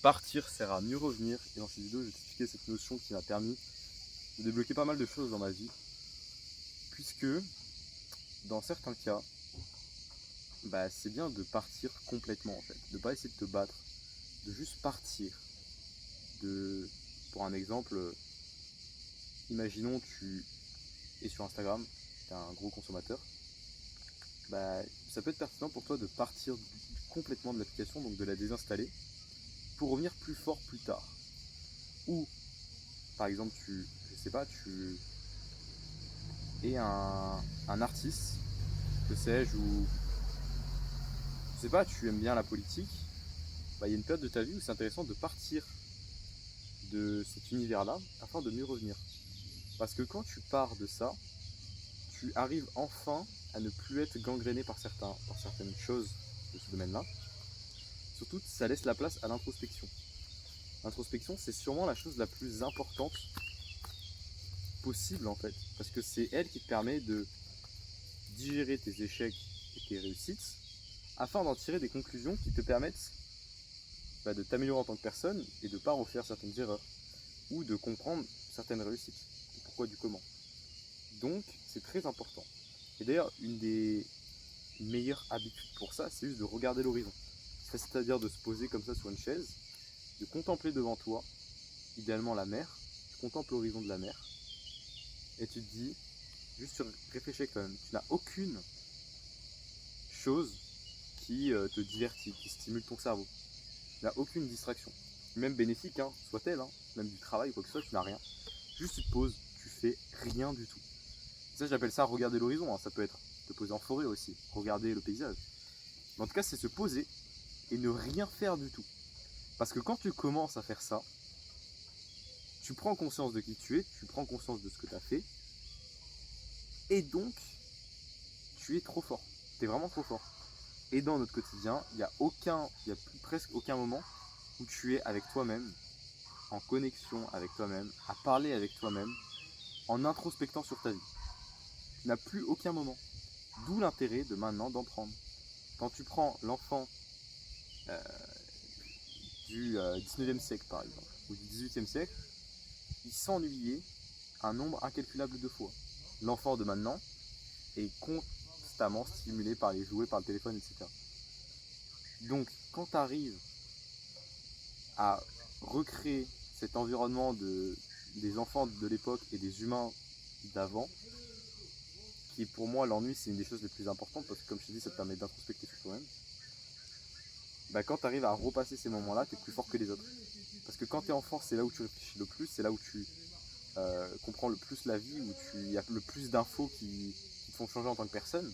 Partir sert à mieux revenir et dans cette vidéo je vais t'expliquer cette notion qui m'a permis de débloquer pas mal de choses dans ma vie puisque dans certains cas c'est bien de partir complètement en fait, de pas essayer de te battre, de juste partir. Pour un exemple, imaginons tu es sur Instagram, tu es un gros consommateur, ça peut être pertinent pour toi de partir complètement de l'application, donc de la désinstaller pour revenir plus fort plus tard. Ou par exemple je sais pas, tu es un artiste, que sais-je, ou je sais pas, tu aimes bien la politique, il y a une période de ta vie où c'est intéressant de partir de cet univers-là afin de mieux revenir. Parce que quand tu pars de ça, tu arrives enfin à ne plus être gangréné par certaines choses de ce domaine-là. Surtout, ça laisse la place à l'introspection. L'introspection, c'est sûrement la chose la plus importante possible en fait, parce que c'est elle qui te permet de digérer tes échecs et tes réussites afin d'en tirer des conclusions qui te permettent de t'améliorer en tant que personne et de ne pas refaire certaines erreurs ou de comprendre certaines réussites, du pourquoi du comment. Donc c'est très important. Et d'ailleurs une des meilleures habitudes pour ça, c'est juste de regarder l'horizon. C'est-à-dire de se poser comme ça sur une chaise, de contempler devant toi, idéalement la mer, tu contemples l'horizon de la mer et tu te dis, juste tu réfléchis avec toi-même, tu n'as aucune chose qui te divertit, qui stimule ton cerveau. Tu n'as aucune distraction, même bénéfique, soit-elle, même du travail ou quoi que ce soit, tu n'as rien. Juste tu te poses, tu fais rien du tout. Ça j'appelle ça regarder l'horizon, ça peut être te poser en forêt aussi, regarder le paysage. Mais en tout cas c'est se poser et ne rien faire du tout. Parce que quand tu commences à faire ça, tu prends conscience de qui tu es, tu prends conscience de ce que tu as fait, et donc tu es trop fort. Tu es vraiment trop fort. Et dans notre quotidien, il n'y a presque aucun moment où tu es avec toi-même, en connexion avec toi-même, à parler avec toi-même, en introspectant sur ta vie. Tu n'as plus aucun moment. D'où l'intérêt de maintenant d'en prendre. Quand tu prends l'enfant euh, du 19e siècle par exemple, ou du 18e siècle, il s'ennuyait un nombre incalculable de fois. L'enfant de maintenant est constamment stimulé par les jouets, par le téléphone, etc. Donc quand tu arrives à recréer cet environnement des enfants de l'époque et des humains d'avant, qui pour moi l'ennui c'est une des choses les plus importantes parce que comme je te dis ça te permet d'introspecter sur toi-même, quand tu arrives à repasser ces moments-là, tu es plus fort que les autres. Parce que quand tu es enfant, c'est là où tu réfléchis le plus, c'est là où tu comprends le plus la vie, où il y a le plus d'infos qui te font changer en tant que personne.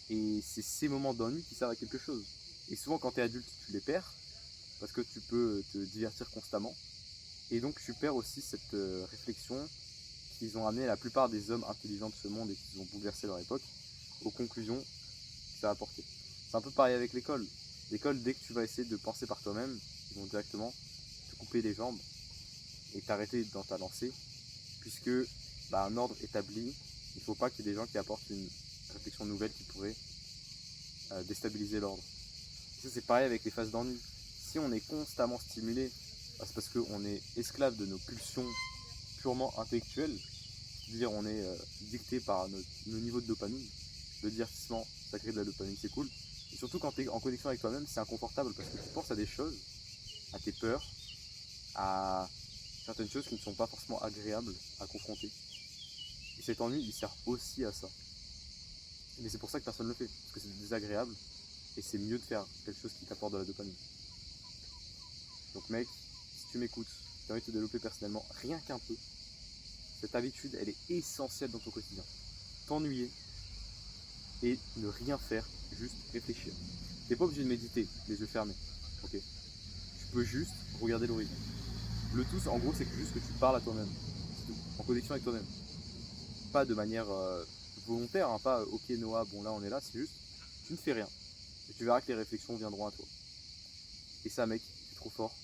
Et c'est ces moments d'ennui qui servent à quelque chose. Et souvent quand tu es adulte, tu les perds, parce que tu peux te divertir constamment. Et donc tu perds aussi cette réflexion qu'ils ont amené la plupart des hommes intelligents de ce monde et qui ont bouleversé leur époque aux conclusions que ça a apporté. C'est un peu pareil avec l'école. L'école, dès que tu vas essayer de penser par toi-même, ils vont directement te couper les jambes et t'arrêter dans ta lancée, puisque un ordre établi, il ne faut pas qu'il y ait des gens qui apportent une réflexion nouvelle qui pourrait déstabiliser l'ordre. Et ça c'est pareil avec les phases d'ennui. Si on est constamment stimulé, c'est parce qu'on est esclave de nos pulsions purement intellectuelles, c'est-à-dire on est dicté par nos niveaux de dopamine. Le divertissement, ça crée de la dopamine, c'est cool. Et surtout quand tu es en connexion avec toi-même, c'est inconfortable parce que tu penses à des choses, à tes peurs, à certaines choses qui ne sont pas forcément agréables à confronter. Et cet ennui, il sert aussi à ça. Mais c'est pour ça que personne ne le fait, parce que c'est désagréable et c'est mieux de faire quelque chose qui t'apporte de la dopamine. Donc mec, si tu m'écoutes, j'ai envie de te développer personnellement, rien qu'un peu, cette habitude, elle est essentielle dans ton quotidien. T'ennuyer et ne rien faire, juste réfléchir. T'es pas obligé de méditer, les yeux fermés, ok. Tu peux juste regarder l'horizon. Le tout, en gros, c'est juste que tu parles à toi-même, en connexion avec toi-même. Pas de manière volontaire, pas ok Noah, bon là on est là, c'est juste, tu ne fais rien. Et tu verras que les réflexions viendront à toi. Et ça mec, c'est trop fort.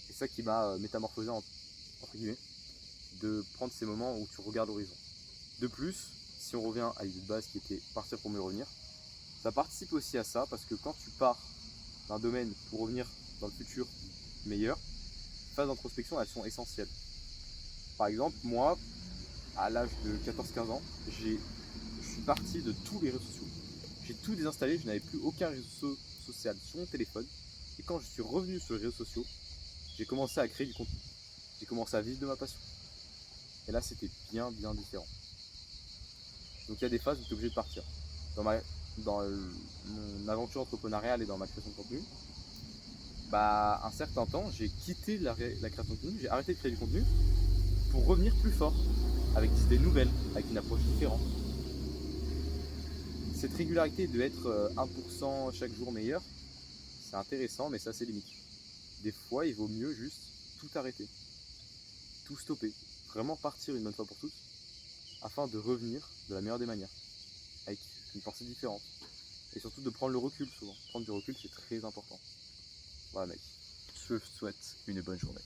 C'est ça qui m'a métamorphosé entre guillemets, de prendre ces moments où tu regardes l'horizon. De plus, si on revient à l'idée de base qui était partir pour mieux revenir, ça participe aussi à ça parce que quand tu pars d'un domaine pour revenir dans le futur meilleures, phases d'introspection, elles sont essentielles. Par exemple, moi, à l'âge de 14-15 ans, je suis parti de tous les réseaux sociaux. J'ai tout désinstallé, je n'avais plus aucun réseau social sur mon téléphone. Et quand je suis revenu sur les réseaux sociaux, j'ai commencé à créer du contenu. J'ai commencé à vivre de ma passion. Et là, c'était bien différent. Donc il y a des phases où tu es obligé de partir. Dans mon aventure entrepreneuriale et dans ma création de contenu, bah, un certain temps, j'ai quitté la création de contenu, j'ai arrêté de créer du contenu pour revenir plus fort, avec des idées nouvelles, avec une approche différente. Cette régularité de être 1% chaque jour meilleur, c'est intéressant, mais ça c'est limite. Des fois, il vaut mieux juste tout arrêter, tout stopper, vraiment partir une bonne fois pour toutes, afin de revenir de la meilleure des manières, avec une pensée différente. Et surtout de prendre le recul souvent. Prendre du recul, c'est très important. Voilà mec. Je te souhaite une bonne journée.